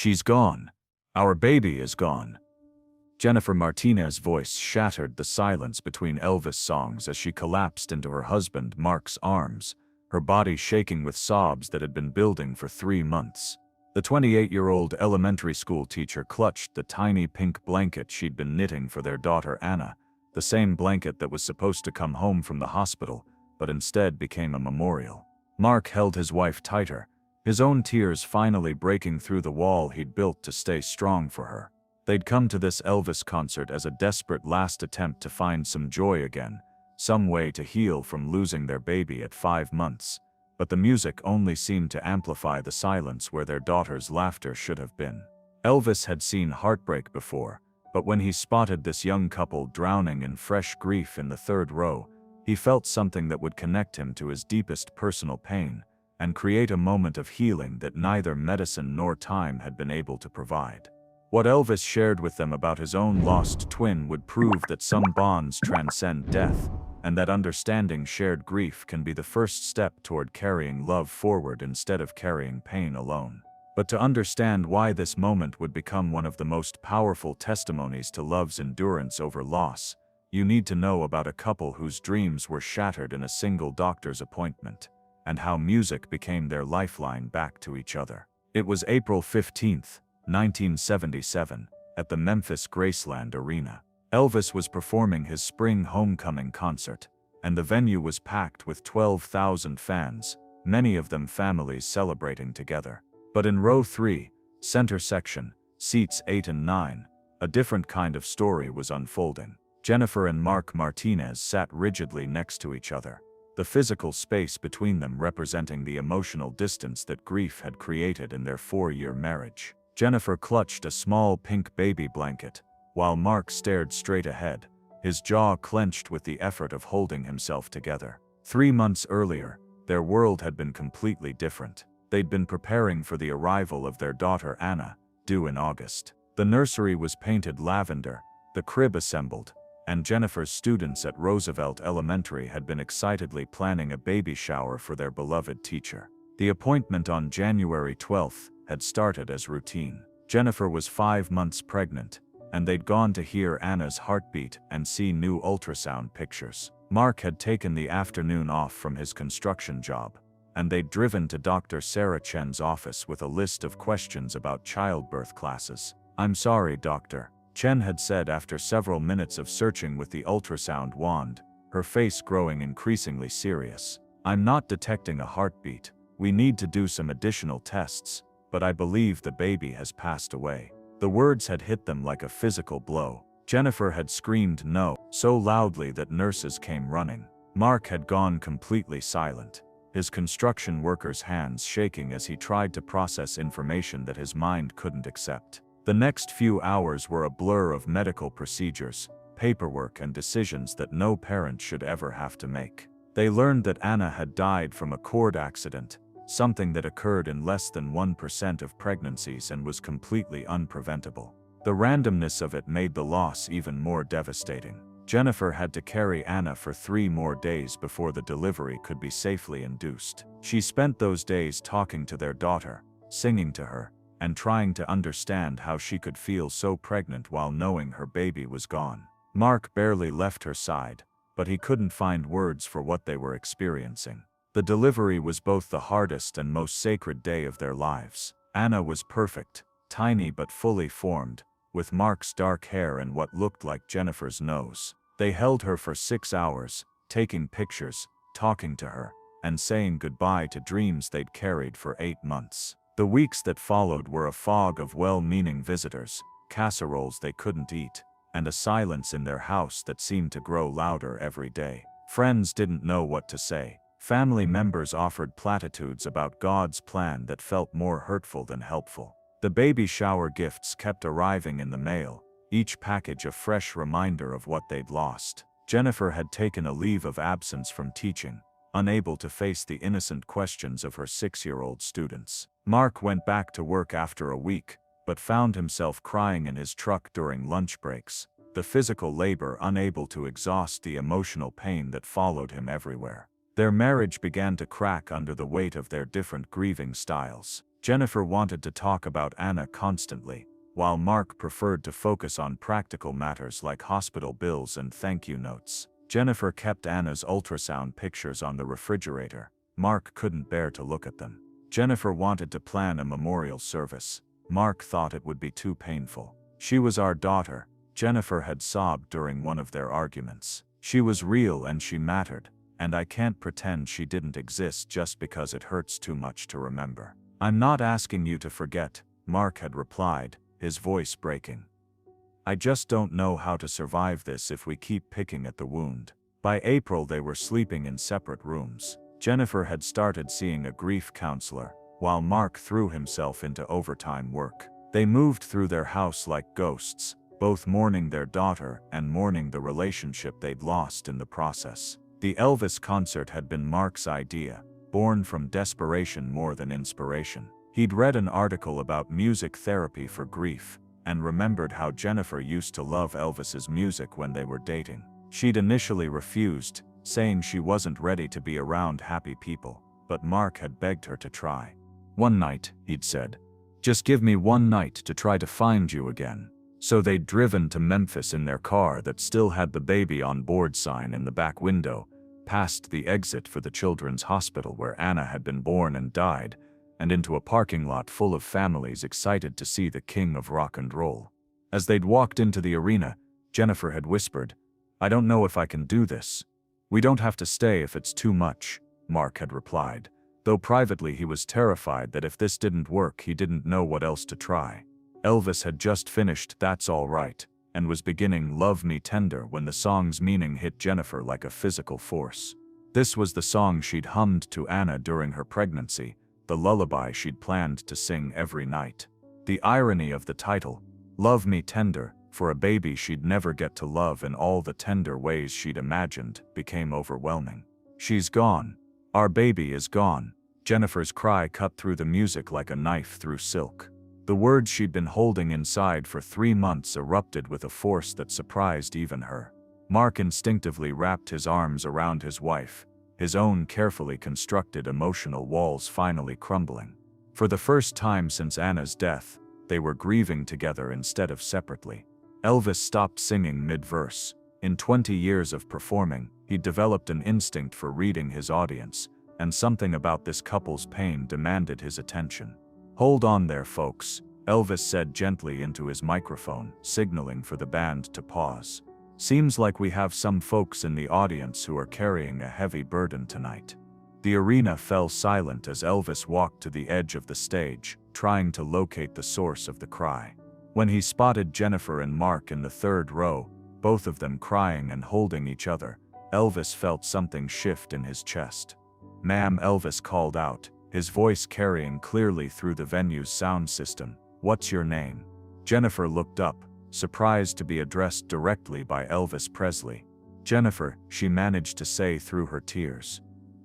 She's gone. Our baby is gone. Jennifer Martinez's voice shattered the silence between Elvis songs as she collapsed into her husband Mark's arms, her body shaking with sobs that had been building for 3 months. The 28-year-old elementary school teacher clutched the tiny pink blanket she'd been knitting for their daughter Anna, the same blanket that was supposed to come home from the hospital, but instead became a memorial. Mark held his wife tighter, his own tears finally breaking through the wall he'd built to stay strong for her. They'd come to this Elvis concert as a desperate last attempt to find some joy again, some way to heal from losing their baby at 5 months. But the music only seemed to amplify the silence where their daughter's laughter should have been. Elvis had seen heartbreak before, but when he spotted this young couple drowning in fresh grief in the 3rd row, he felt something that would connect him to his deepest personal pain and create a moment of healing that neither medicine nor time had been able to provide. What Elvis shared with them about his own lost twin would prove that some bonds transcend death, and that understanding shared grief can be the first step toward carrying love forward instead of carrying pain alone. But to understand why this moment would become one of the most powerful testimonies to love's endurance over loss, you need to know about a couple whose dreams were shattered in a single doctor's appointment, and how music became their lifeline back to each other. It was April 15, 1977, at the Memphis Graceland Arena. Elvis was performing his spring homecoming concert, and the venue was packed with 12,000 fans, many of them families celebrating together. But in row 3, center section, seats 8 and 9, a different kind of story was unfolding. Jennifer and Mark Martinez sat rigidly next to each other, the physical space between them representing the emotional distance that grief had created in their 4-year marriage. Jennifer clutched a small pink baby blanket, while Mark stared straight ahead, his jaw clenched with the effort of holding himself together. 3 months earlier, their world had been completely different. They'd been preparing for the arrival of their daughter Anna, due in August. The nursery was painted lavender, the crib assembled, and Jennifer's students at Roosevelt Elementary had been excitedly planning a baby shower for their beloved teacher. The appointment on January 12th had started as routine. Jennifer was 5 months pregnant, and they'd gone to hear Anna's heartbeat and see new ultrasound pictures. Mark had taken the afternoon off from his construction job, and they'd driven to Dr. Sarah Chen's office with a list of questions about childbirth classes. "I'm sorry, doctor," Chen had said after several minutes of searching with the ultrasound wand, her face growing increasingly serious. "I'm not detecting a heartbeat. We need to do some additional tests, but I believe the baby has passed away." The words had hit them like a physical blow. Jennifer had screamed no, so loudly that nurses came running. Mark had gone completely silent, his construction worker's hands shaking as he tried to process information that his mind couldn't accept. The next few hours were a blur of medical procedures, paperwork, and decisions that no parent should ever have to make. They learned that Anna had died from a cord accident, something that occurred in less than 1% of pregnancies and was completely unpreventable. The randomness of it made the loss even more devastating. Jennifer had to carry Anna for 3 more days before the delivery could be safely induced. She spent those days talking to their daughter, singing to her, and trying to understand how she could feel so pregnant while knowing her baby was gone. Mark barely left her side, but he couldn't find words for what they were experiencing. The delivery was both the hardest and most sacred day of their lives. Anna was perfect, tiny but fully formed, with Mark's dark hair and what looked like Jennifer's nose. They held her for 6 hours, taking pictures, talking to her, and saying goodbye to dreams they'd carried for 8 months. The weeks that followed were a fog of well-meaning visitors, casseroles they couldn't eat, and a silence in their house that seemed to grow louder every day. Friends didn't know what to say. Family members offered platitudes about God's plan that felt more hurtful than helpful. The baby shower gifts kept arriving in the mail, each package a fresh reminder of what they'd lost. Jennifer had taken a leave of absence from teaching, unable to face the innocent questions of her 6-year-old students. Mark went back to work after a week, but found himself crying in his truck during lunch breaks, the physical labor unable to exhaust the emotional pain that followed him everywhere. Their marriage began to crack under the weight of their different grieving styles. Jennifer wanted to talk about Anna constantly, while Mark preferred to focus on practical matters like hospital bills and thank you notes. Jennifer kept Anna's ultrasound pictures on the refrigerator. Mark couldn't bear to look at them. Jennifer wanted to plan a memorial service. Mark thought it would be too painful. She was our daughter, Jennifer had sobbed during one of their arguments. She was real and she mattered, and I can't pretend she didn't exist just because it hurts too much to remember. I'm not asking you to forget, Mark had replied, his voice breaking. I just don't know how to survive this if we keep picking at the wound. By April they were sleeping in separate rooms. Jennifer had started seeing a grief counselor, while Mark threw himself into overtime work. They moved through their house like ghosts, both mourning their daughter and mourning the relationship they'd lost in the process. The Elvis concert had been Mark's idea, born from desperation more than inspiration. He'd read an article about music therapy for grief, and remembered how Jennifer used to love Elvis's music when they were dating. She'd initially refused, saying she wasn't ready to be around happy people, but Mark had begged her to try. One night, he'd said, just give me one night to try to find you again. So they'd driven to Memphis in their car that still had the baby on board sign in the back window, past the exit for the children's hospital where Anna had been born and died, and into a parking lot full of families excited to see the king of rock and roll. As they'd walked into the arena, Jennifer had whispered, I don't know if I can do this. We don't have to stay if it's too much, Mark had replied, though privately he was terrified that if this didn't work he didn't know what else to try. Elvis had just finished That's All Right, and was beginning Love Me Tender when the song's meaning hit Jennifer like a physical force. This was the song she'd hummed to Anna during her pregnancy, the lullaby she'd planned to sing every night. The irony of the title, Love Me Tender, for a baby she'd never get to love in all the tender ways she'd imagined, became overwhelming. She's gone. Our baby is gone. Jennifer's cry cut through the music like a knife through silk. The words she'd been holding inside for 3 months erupted with a force that surprised even her. Mark instinctively wrapped his arms around his wife, his own carefully constructed emotional walls finally crumbling. For the first time since Anna's death, they were grieving together instead of separately. Elvis stopped singing mid-verse. In 20 years of performing, he'd developed an instinct for reading his audience, and something about this couple's pain demanded his attention. Hold on there, folks, Elvis said gently into his microphone, signaling for the band to pause. Seems like we have some folks in the audience who are carrying a heavy burden tonight. The arena fell silent as Elvis walked to the edge of the stage, trying to locate the source of the cry. When he spotted Jennifer and Mark in the third row, both of them crying and holding each other, Elvis felt something shift in his chest. Ma'am, Elvis called out, his voice carrying clearly through the venue's sound system. What's your name? Jennifer looked up, surprised to be addressed directly by Elvis Presley. Jennifer, she managed to say through her tears.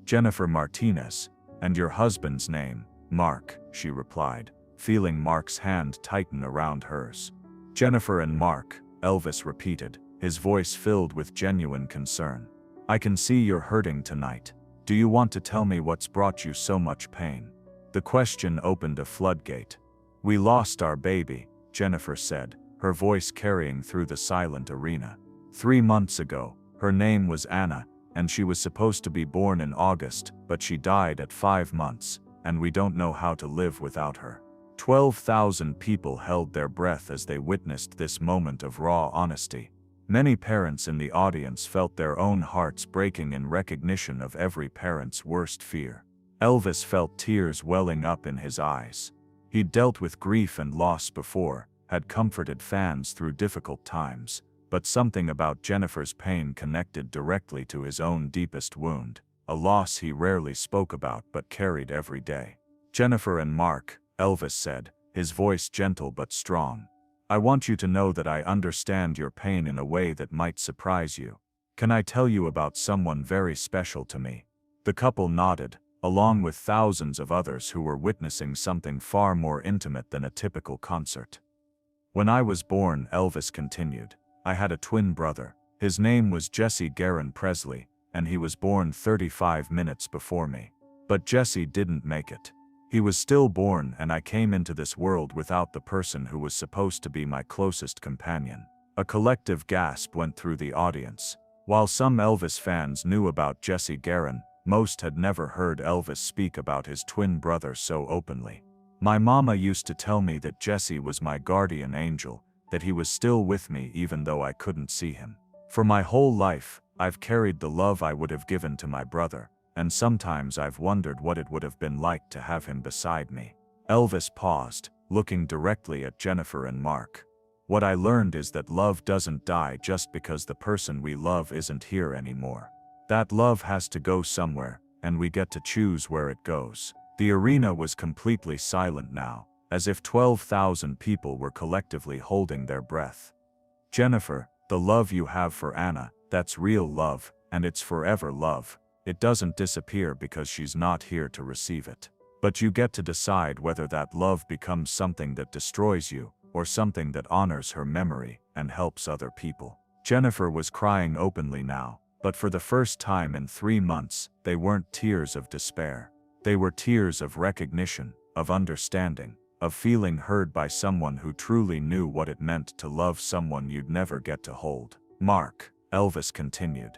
Jennifer Martinez. And your husband's name? Mark, she replied, feeling Mark's hand tighten around hers. Jennifer and Mark, Elvis repeated, his voice filled with genuine concern. I can see you're hurting tonight. Do you want to tell me what's brought you so much pain? The question opened a floodgate. We lost our baby, Jennifer said, her voice carrying through the silent arena. 3 months ago, her name was Anna, and she was supposed to be born in August, but she died at 5 months, and we don't know how to live without her. 12,000 people held their breath as they witnessed this moment of raw honesty. Many parents in the audience felt their own hearts breaking in recognition of every parent's worst fear. Elvis felt tears welling up in his eyes. He'd dealt with grief and loss before, had comforted fans through difficult times, but something about Jennifer's pain connected directly to his own deepest wound, a loss he rarely spoke about but carried every day. Jennifer and Mark, Elvis said, his voice gentle but strong. I want you to know that I understand your pain in a way that might surprise you. Can I tell you about someone very special to me? The couple nodded, along with thousands of others who were witnessing something far more intimate than a typical concert. When I was born, Elvis continued, I had a twin brother. His name was Jesse Garon Presley, and he was born 35 minutes before me. But Jesse didn't make it. He was stillborn, and I came into this world without the person who was supposed to be my closest companion. A collective gasp went through the audience. While some Elvis fans knew about Jesse Garon, most had never heard Elvis speak about his twin brother so openly. My mama used to tell me that Jesse was my guardian angel, that he was still with me even though I couldn't see him. For my whole life, I've carried the love I would have given to my brother, and sometimes I've wondered what it would have been like to have him beside me. Elvis paused, looking directly at Jennifer and Mark. What I learned is that love doesn't die just because the person we love isn't here anymore. That love has to go somewhere, and we get to choose where it goes. The arena was completely silent now, as if 12,000 people were collectively holding their breath. Jennifer, the love you have for Anna, that's real love, and it's forever love. It doesn't disappear because she's not here to receive it. But you get to decide whether that love becomes something that destroys you, or something that honors her memory and helps other people. Jennifer was crying openly now, but for the first time in 3 months, they weren't tears of despair. They were tears of recognition, of understanding, of feeling heard by someone who truly knew what it meant to love someone you'd never get to hold. Mark, Elvis continued.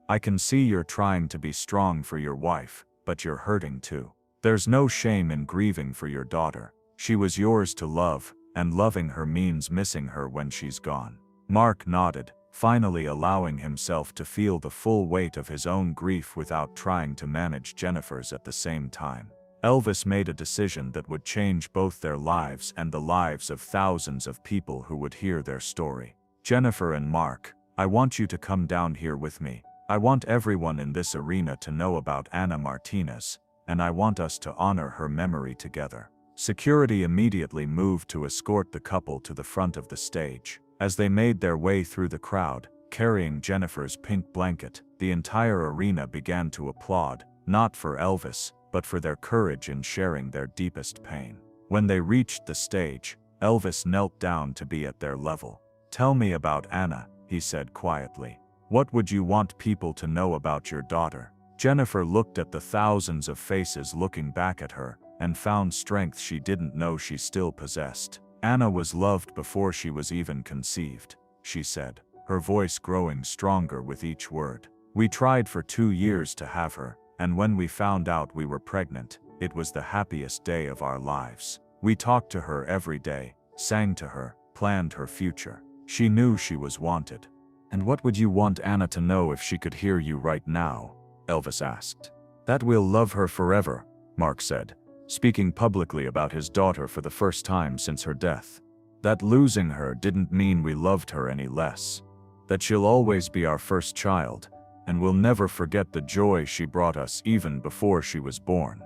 I can see you're trying to be strong for your wife, but you're hurting too. There's no shame in grieving for your daughter. She was yours to love, and loving her means missing her when she's gone. Mark nodded, finally allowing himself to feel the full weight of his own grief without trying to manage Jennifer's at the same time. Elvis made a decision that would change both their lives and the lives of thousands of people who would hear their story. Jennifer and Mark, I want you to come down here with me. I want everyone in this arena to know about Anna Martinez, and I want us to honor her memory together. Security immediately moved to escort the couple to the front of the stage. As they made their way through the crowd, carrying Jennifer's pink blanket, the entire arena began to applaud, not for Elvis, but for their courage in sharing their deepest pain. When they reached the stage, Elvis knelt down to be at their level. Tell me about Anna, he said quietly. What would you want people to know about your daughter? Jennifer looked at the thousands of faces looking back at her, and found strength she didn't know she still possessed. Anna was loved before she was even conceived, she said, her voice growing stronger with each word. We tried for 2 years to have her, and when we found out we were pregnant, it was the happiest day of our lives. We talked to her every day, sang to her, planned her future. She knew she was wanted. And what would you want Anna to know if she could hear you right now? Elvis asked. That we'll love her forever, Mark said, speaking publicly about his daughter for the first time since her death. That losing her didn't mean we loved her any less. That she'll always be our first child, and we'll never forget the joy she brought us even before she was born.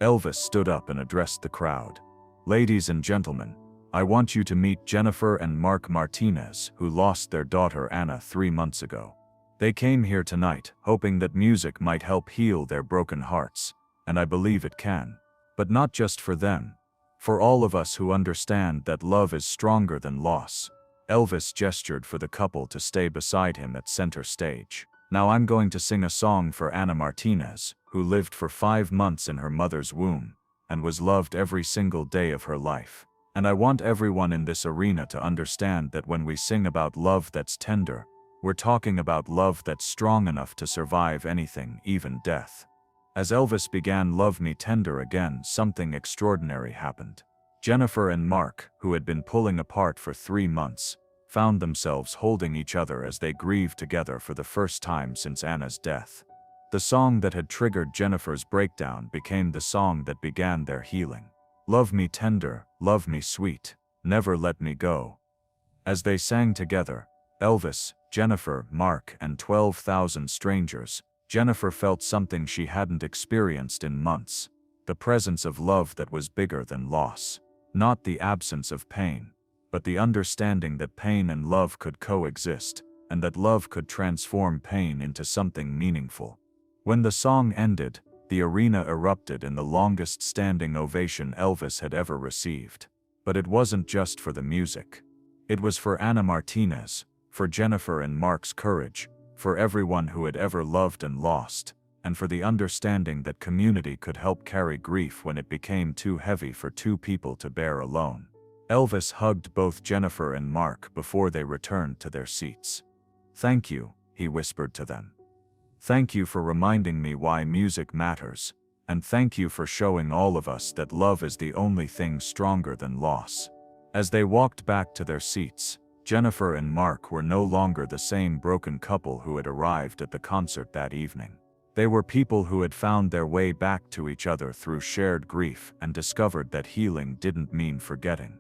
Elvis stood up and addressed the crowd. Ladies and gentlemen, I want you to meet Jennifer and Mark Martinez, who lost their daughter Anna 3 months ago. They came here tonight, hoping that music might help heal their broken hearts, and I believe it can. But not just for them. For all of us who understand that love is stronger than loss. Elvis gestured for the couple to stay beside him at center stage. Now I'm going to sing a song for Anna Martinez, who lived for 5 months in her mother's womb, and was loved every single day of her life. And I want everyone in this arena to understand that when we sing about love that's tender, we're talking about love that's strong enough to survive anything, even death. As Elvis began Love Me Tender again, something extraordinary happened. Jennifer and Mark, who had been pulling apart for 3 months, found themselves holding each other as they grieved together for the first time since Anna's death. The song that had triggered Jennifer's breakdown became the song that began their healing. Love me tender, love me sweet, never let me go. As they sang together, Elvis, Jennifer, Mark, and 12,000 strangers, Jennifer felt something she hadn't experienced in months. The presence of love that was bigger than loss. Not the absence of pain, but the understanding that pain and love could coexist, and that love could transform pain into something meaningful. When the song ended, the arena erupted in the longest standing ovation Elvis had ever received. But it wasn't just for the music. It was for Anna Martinez, for Jennifer and Mark's courage, for everyone who had ever loved and lost, and for the understanding that community could help carry grief when it became too heavy for two people to bear alone. Elvis hugged both Jennifer and Mark before they returned to their seats. "Thank you," he whispered to them. "Thank you for reminding me why music matters, and thank you for showing all of us that love is the only thing stronger than loss." As they walked back to their seats, Jennifer and Mark were no longer the same broken couple who had arrived at the concert that evening. They were people who had found their way back to each other through shared grief and discovered that healing didn't mean forgetting.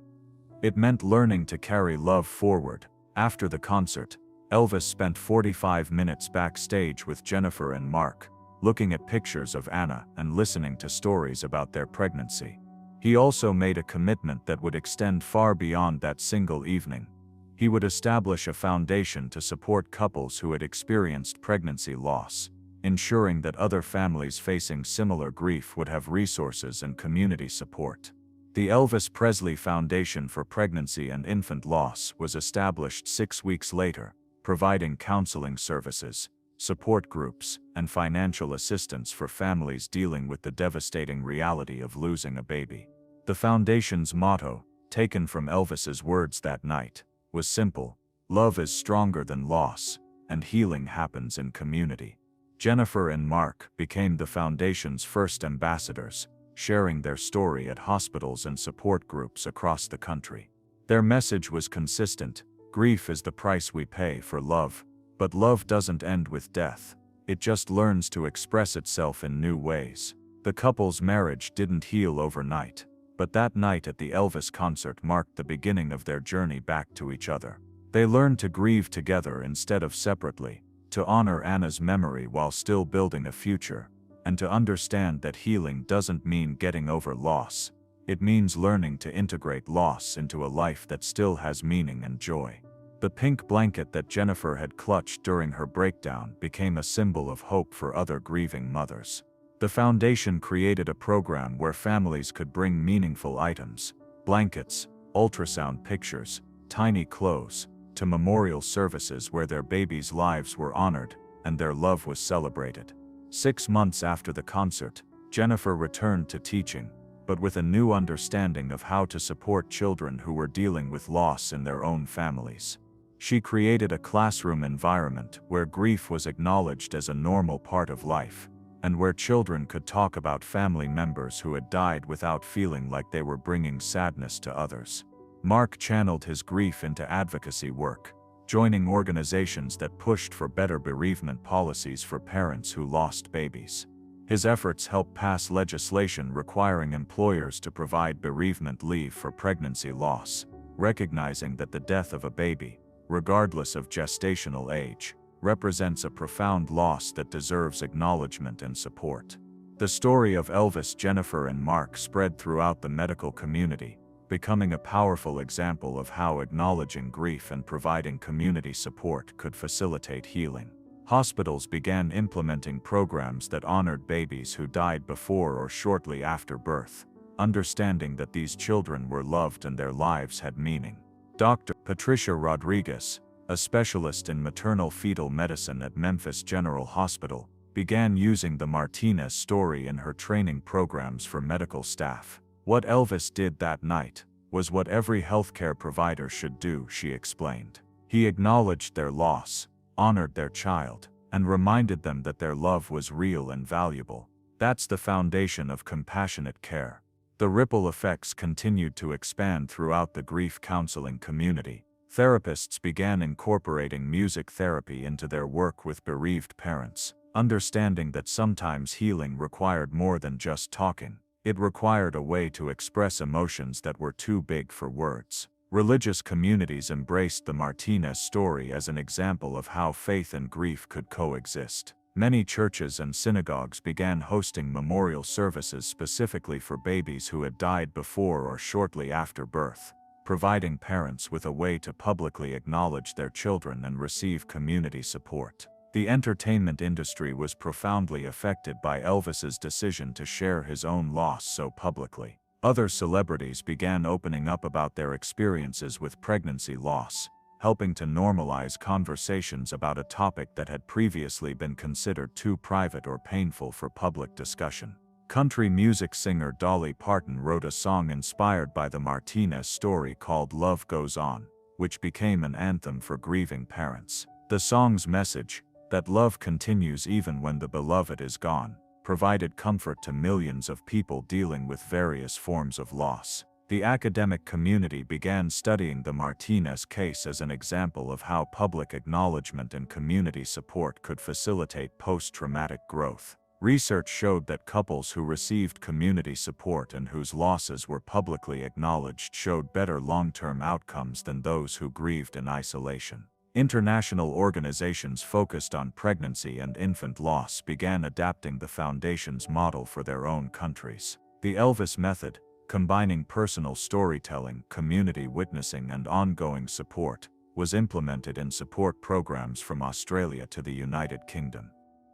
It meant learning to carry love forward. After the concert, Elvis spent 45 minutes backstage with Jennifer and Mark, looking at pictures of Anna and listening to stories about their pregnancy. He also made a commitment that would extend far beyond that single evening. He would establish a foundation to support couples who had experienced pregnancy loss, ensuring that other families facing similar grief would have resources and community support. The Elvis Presley Foundation for Pregnancy and Infant Loss was established 6 weeks later, providing counseling services, support groups, and financial assistance for families dealing with the devastating reality of losing a baby. The foundation's motto, taken from Elvis's words that night, was simple: "Love is stronger than loss, and healing happens in community." Jennifer and Mark became the foundation's first ambassadors, sharing their story at hospitals and support groups across the country. Their message was consistent: grief is the price we pay for love, but love doesn't end with death. It just learns to express itself in new ways. The couple's marriage didn't heal overnight, but that night at the Elvis concert marked the beginning of their journey back to each other. They learned to grieve together instead of separately, to honor Anna's memory while still building a future, and to understand that healing doesn't mean getting over loss. It means learning to integrate loss into a life that still has meaning and joy. The pink blanket that Jennifer had clutched during her breakdown became a symbol of hope for other grieving mothers. The foundation created a program where families could bring meaningful items, blankets, ultrasound pictures, tiny clothes, to memorial services where their babies' lives were honored and their love was celebrated. 6 months after the concert, Jennifer returned to teaching, but with a new understanding of how to support children who were dealing with loss in their own families. She created a classroom environment where grief was acknowledged as a normal part of life, and where children could talk about family members who had died without feeling like they were bringing sadness to others. Mark channeled his grief into advocacy work, joining organizations that pushed for better bereavement policies for parents who lost babies. His efforts helped pass legislation requiring employers to provide bereavement leave for pregnancy loss, recognizing that the death of a baby, regardless of gestational age, represents a profound loss that deserves acknowledgement and support. The story of Elvis, Jennifer, and Mark spread throughout the medical community, becoming a powerful example of how acknowledging grief and providing community support could facilitate healing. Hospitals began implementing programs that honored babies who died before or shortly after birth, understanding that these children were loved and their lives had meaning. Dr. Patricia Rodriguez, a specialist in maternal fetal medicine at Memphis General Hospital, began using the Martinez story in her training programs for medical staff. What Elvis did that night was what every healthcare provider should do, she explained. He acknowledged their loss, honored their child, and reminded them that their love was real and valuable. That's the foundation of compassionate care. The ripple effects continued to expand throughout the grief counseling community. Therapists began incorporating music therapy into their work with bereaved parents, understanding that sometimes healing required more than just talking. It required a way to express emotions that were too big for words. Religious communities embraced the Martinez story as an example of how faith and grief could coexist. Many churches and synagogues began hosting memorial services specifically for babies who had died before or shortly after birth, providing parents with a way to publicly acknowledge their children and receive community support. The entertainment industry was profoundly affected by Elvis's decision to share his own loss so publicly. Other celebrities began opening up about their experiences with pregnancy loss, helping to normalize conversations about a topic that had previously been considered too private or painful for public discussion. Country music singer Dolly Parton wrote a song inspired by the Martinez story called "Love Goes On," which became an anthem for grieving parents. The song's message, that love continues even when the beloved is gone, provided comfort to millions of people dealing with various forms of loss. The academic community began studying the Martinez case as an example of how public acknowledgement and community support could facilitate post-traumatic growth. Research showed that couples who received community support and whose losses were publicly acknowledged showed better long-term outcomes than those who grieved in isolation. International organizations focused on pregnancy and infant loss began adapting the Foundation's model for their own countries. The Elvis method, combining personal storytelling, community witnessing, and ongoing support, was implemented in support programs from Australia to the United Kingdom.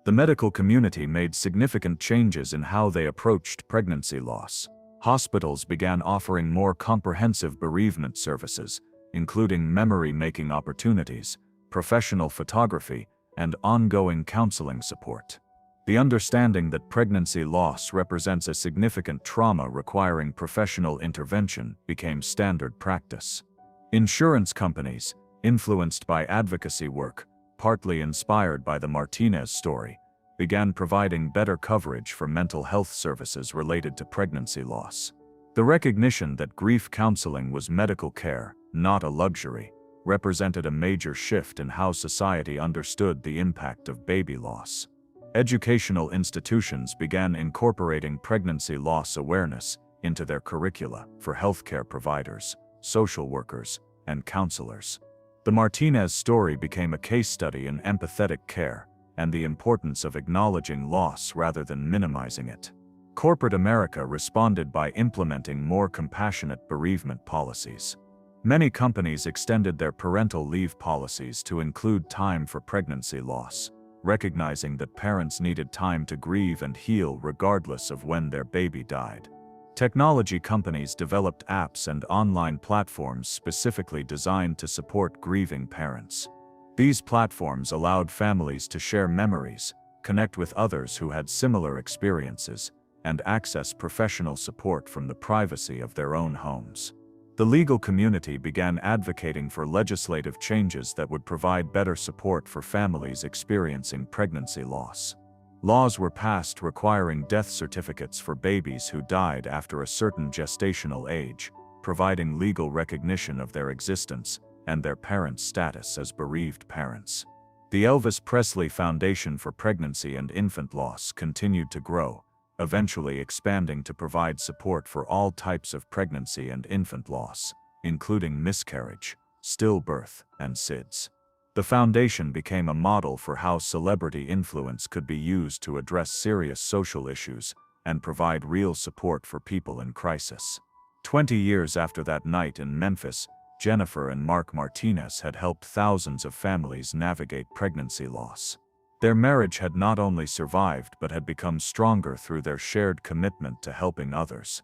The medical community made significant changes in how they approached pregnancy loss. Hospitals began offering more comprehensive bereavement services, including memory-making opportunities, professional photography, and ongoing counseling support. The understanding that pregnancy loss represents a significant trauma requiring professional intervention became standard practice. Insurance companies, influenced by advocacy work, partly inspired by the Martinez story, began providing better coverage for mental health services related to pregnancy loss. The recognition that grief counseling was medical care, not a luxury, represented a major shift in how society understood the impact of baby loss. Educational institutions began incorporating pregnancy loss awareness into their curricula for healthcare providers, social workers, and counselors. The Martinez story became a case study in empathetic care and the importance of acknowledging loss rather than minimizing it. Corporate America responded by implementing more compassionate bereavement policies. Many companies extended their parental leave policies to include time for pregnancy loss, recognizing that parents needed time to grieve and heal regardless of when their baby died. Technology companies developed apps and online platforms specifically designed to support grieving parents. These platforms allowed families to share memories, connect with others who had similar experiences, and access professional support from the privacy of their own homes. The legal community began advocating for legislative changes that would provide better support for families experiencing pregnancy loss. Laws were passed requiring death certificates for babies who died after a certain gestational age, providing legal recognition of their existence and their parents' status as bereaved parents. The Elvis Presley Foundation for Pregnancy and Infant Loss continued to grow, eventually expanding to provide support for all types of pregnancy and infant loss, including miscarriage, stillbirth, and SIDS. The foundation became a model for how celebrity influence could be used to address serious social issues and provide real support for people in crisis. 20 years after that night in Memphis, Jennifer and Mark Martinez had helped thousands of families navigate pregnancy loss. Their marriage had not only survived but had become stronger through their shared commitment to helping others.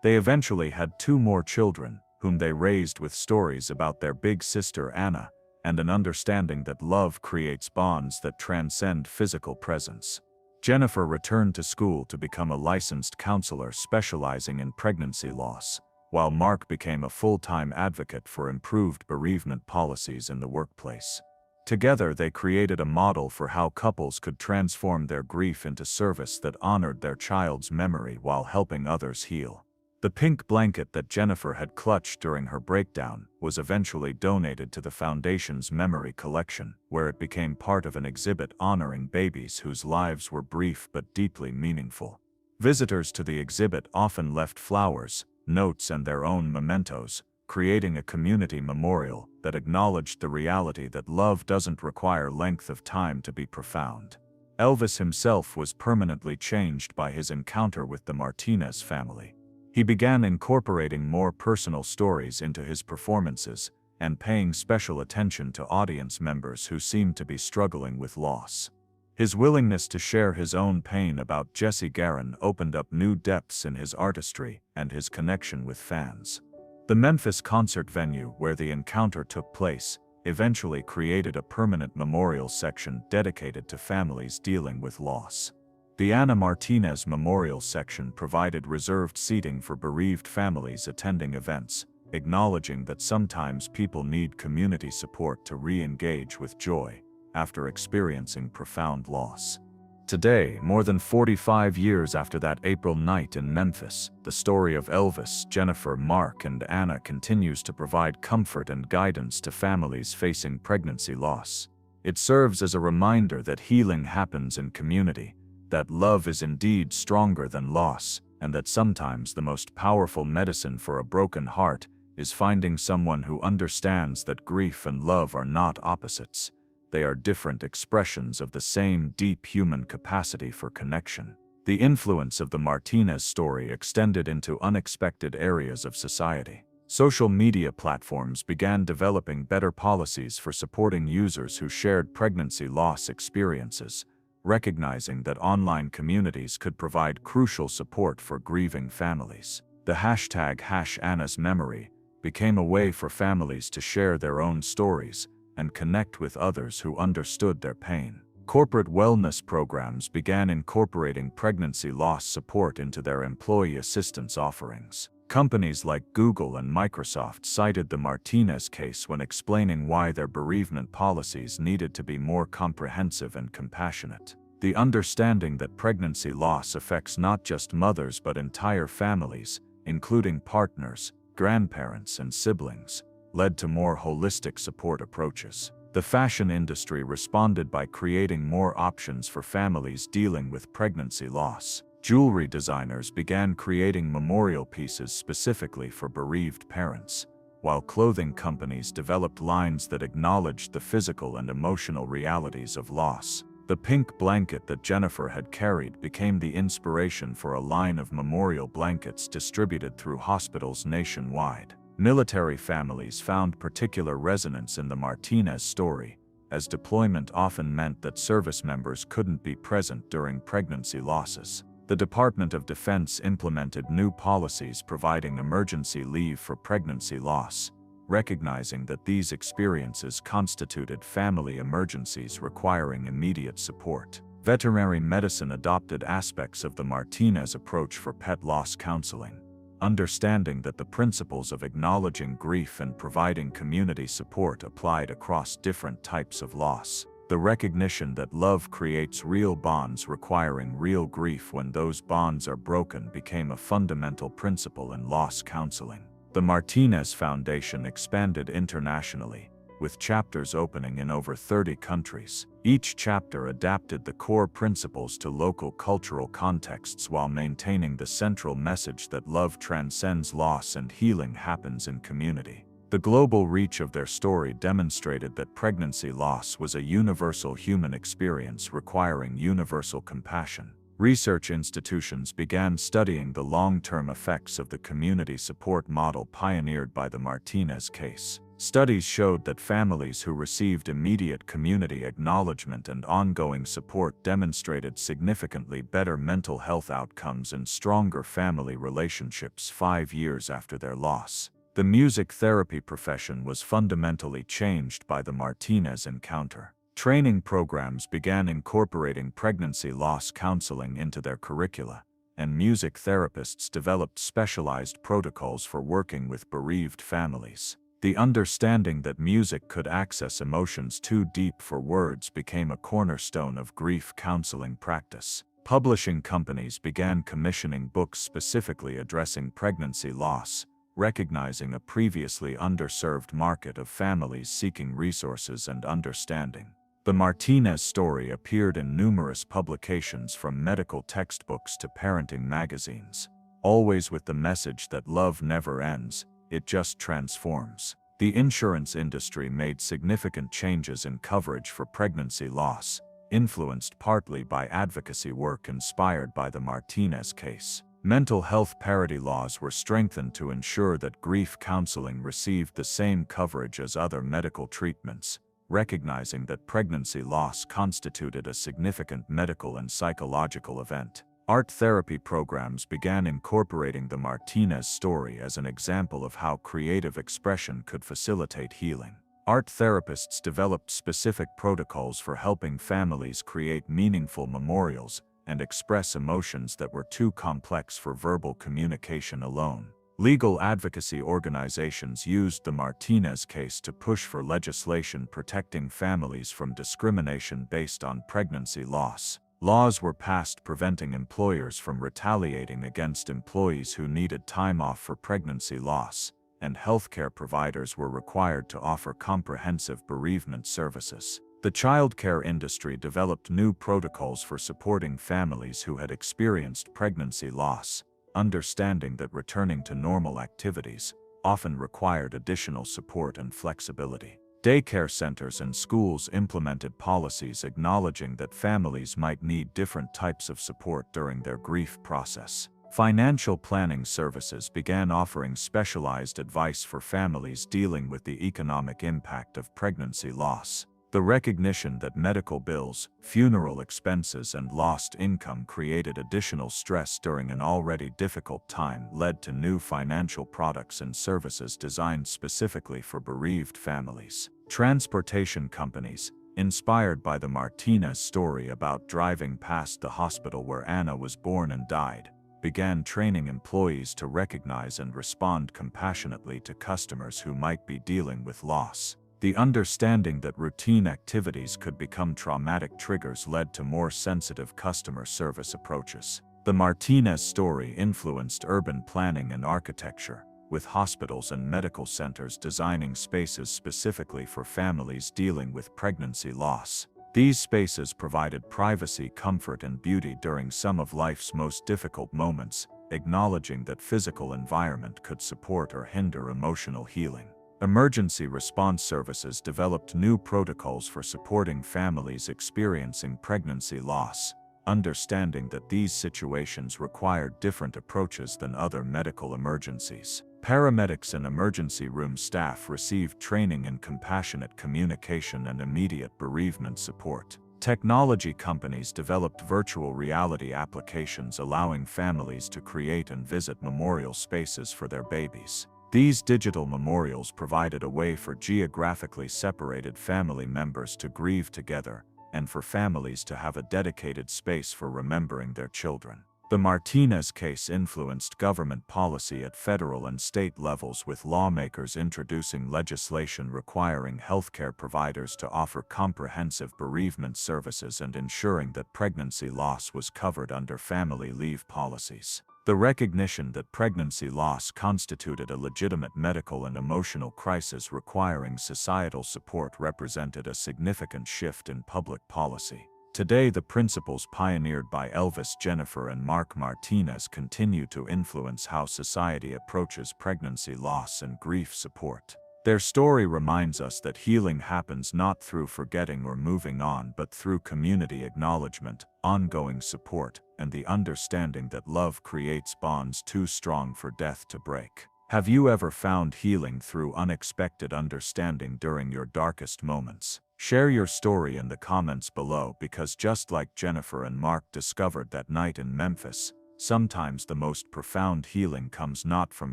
They eventually had 2 more children, whom they raised with stories about their big sister Anna, and an understanding that love creates bonds that transcend physical presence. Jennifer returned to school to become a licensed counselor specializing in pregnancy loss, while Mark became a full-time advocate for improved bereavement policies in the workplace. Together they created a model for how couples could transform their grief into service that honored their child's memory while helping others heal. The pink blanket that Jennifer had clutched during her breakdown was eventually donated to the Foundation's memory collection, where it became part of an exhibit honoring babies whose lives were brief but deeply meaningful. Visitors to the exhibit often left flowers, notes, and their own mementos, creating a community memorial that acknowledged the reality that love doesn't require length of time to be profound. Elvis himself was permanently changed by his encounter with the Martinez family. He began incorporating more personal stories into his performances and paying special attention to audience members who seemed to be struggling with loss. His willingness to share his own pain about Jesse Garon opened up new depths in his artistry and his connection with fans. The Memphis concert venue where the encounter took place, eventually created a permanent memorial section dedicated to families dealing with loss. The Anna Martinez Memorial section provided reserved seating for bereaved families attending events, acknowledging that sometimes people need community support to re-engage with joy after experiencing profound loss. Today, more than 45 years after that April night in Memphis, the story of Elvis, Jennifer, Mark, and Anna continues to provide comfort and guidance to families facing pregnancy loss. It serves as a reminder that healing happens in community, that love is indeed stronger than loss, and that sometimes the most powerful medicine for a broken heart is finding someone who understands that grief and love are not opposites. They are different expressions of the same deep human capacity for connection. The influence of the Martinez story extended into unexpected areas of society. Social media platforms began developing better policies for supporting users who shared pregnancy loss experiences, recognizing that online communities could provide crucial support for grieving families. The hashtag #AnnasMemory became a way for families to share their own stories and connect with others who understood their pain. Corporate wellness programs began incorporating pregnancy loss support into their employee assistance offerings. Companies like Google and Microsoft cited the Martinez case when explaining why their bereavement policies needed to be more comprehensive and compassionate. The understanding that pregnancy loss affects not just mothers but entire families, including partners, grandparents, and siblings, led to more holistic support approaches. The fashion industry responded by creating more options for families dealing with pregnancy loss. Jewelry designers began creating memorial pieces specifically for bereaved parents, while clothing companies developed lines that acknowledged the physical and emotional realities of loss. The pink blanket that Jennifer had carried became the inspiration for a line of memorial blankets distributed through hospitals nationwide. Military families found particular resonance in the Martinez story, as deployment often meant that service members couldn't be present during pregnancy losses. The Department of Defense implemented new policies providing emergency leave for pregnancy loss, recognizing that these experiences constituted family emergencies requiring immediate support. Veterinary medicine adopted aspects of the Martinez approach for pet loss counseling, understanding that the principles of acknowledging grief and providing community support applied across different types of loss. The recognition that love creates real bonds requiring real grief when those bonds are broken became a fundamental principle in loss counseling. The Martinez Foundation expanded internationally, with chapters opening in over 30 countries. Each chapter adapted the core principles to local cultural contexts while maintaining the central message that love transcends loss and healing happens in community. The global reach of their story demonstrated that pregnancy loss was a universal human experience requiring universal compassion. Research institutions began studying the long-term effects of the community support model pioneered by the Martinez case. Studies showed that families who received immediate community acknowledgement and ongoing support demonstrated significantly better mental health outcomes and stronger family relationships 5 years after their loss. The music therapy profession was fundamentally changed by the Martinez encounter. Training programs began incorporating pregnancy loss counseling into their curricula, and music therapists developed specialized protocols for working with bereaved families. The understanding that music could access emotions too deep for words became a cornerstone of grief counseling practice. Publishing companies began commissioning books specifically addressing pregnancy loss, recognizing a previously underserved market of families seeking resources and understanding. The Martinez story appeared in numerous publications from medical textbooks to parenting magazines, always with the message that love never ends, it just transforms. The insurance industry made significant changes in coverage for pregnancy loss, influenced partly by advocacy work inspired by the Martinez case. Mental health parity laws were strengthened to ensure that grief counseling received the same coverage as other medical treatments, recognizing that pregnancy loss constituted a significant medical and psychological event. Art therapy programs began incorporating the Martinez story as an example of how creative expression could facilitate healing. Art therapists developed specific protocols for helping families create meaningful memorials and express emotions that were too complex for verbal communication alone. Legal advocacy organizations used the Martinez case to push for legislation protecting families from discrimination based on pregnancy loss. Laws were passed preventing employers from retaliating against employees who needed time off for pregnancy loss, and healthcare providers were required to offer comprehensive bereavement services. The childcare industry developed new protocols for supporting families who had experienced pregnancy loss, understanding that returning to normal activities often required additional support and flexibility. Daycare centers and schools implemented policies acknowledging that families might need different types of support during their grief process. Financial planning services began offering specialized advice for families dealing with the economic impact of pregnancy loss. The recognition that medical bills, funeral expenses, and lost income created additional stress during an already difficult time led to new financial products and services designed specifically for bereaved families. Transportation companies, inspired by the Martinez story about driving past the hospital where Anna was born and died, began training employees to recognize and respond compassionately to customers who might be dealing with loss. The understanding that routine activities could become traumatic triggers led to more sensitive customer service approaches. The Martinez story influenced urban planning and architecture, with hospitals and medical centers designing spaces specifically for families dealing with pregnancy loss. These spaces provided privacy, comfort, and beauty during some of life's most difficult moments, acknowledging that physical environment could support or hinder emotional healing. Emergency response services developed new protocols for supporting families experiencing pregnancy loss, understanding that these situations required different approaches than other medical emergencies. Paramedics and emergency room staff received training in compassionate communication and immediate bereavement support. Technology companies developed virtual reality applications allowing families to create and visit memorial spaces for their babies. These digital memorials provided a way for geographically separated family members to grieve together, and for families to have a dedicated space for remembering their children. The Martinez case influenced government policy at federal and state levels, with lawmakers introducing legislation requiring healthcare providers to offer comprehensive bereavement services and ensuring that pregnancy loss was covered under family leave policies. The recognition that pregnancy loss constituted a legitimate medical and emotional crisis requiring societal support represented a significant shift in public policy. Today, the principles pioneered by Elvis, Jennifer, and Mark Martinez continue to influence how society approaches pregnancy loss and grief support. Their story reminds us that healing happens not through forgetting or moving on, but through community acknowledgement, ongoing support, and the understanding that love creates bonds too strong for death to break. Have you ever found healing through unexpected understanding during your darkest moments? Share your story in the comments below, because just like Jennifer and Mark discovered that night in Memphis, sometimes the most profound healing comes not from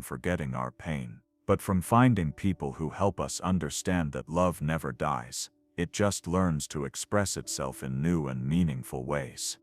forgetting our pain, but from finding people who help us understand that love never dies. It just learns to express itself in new and meaningful ways.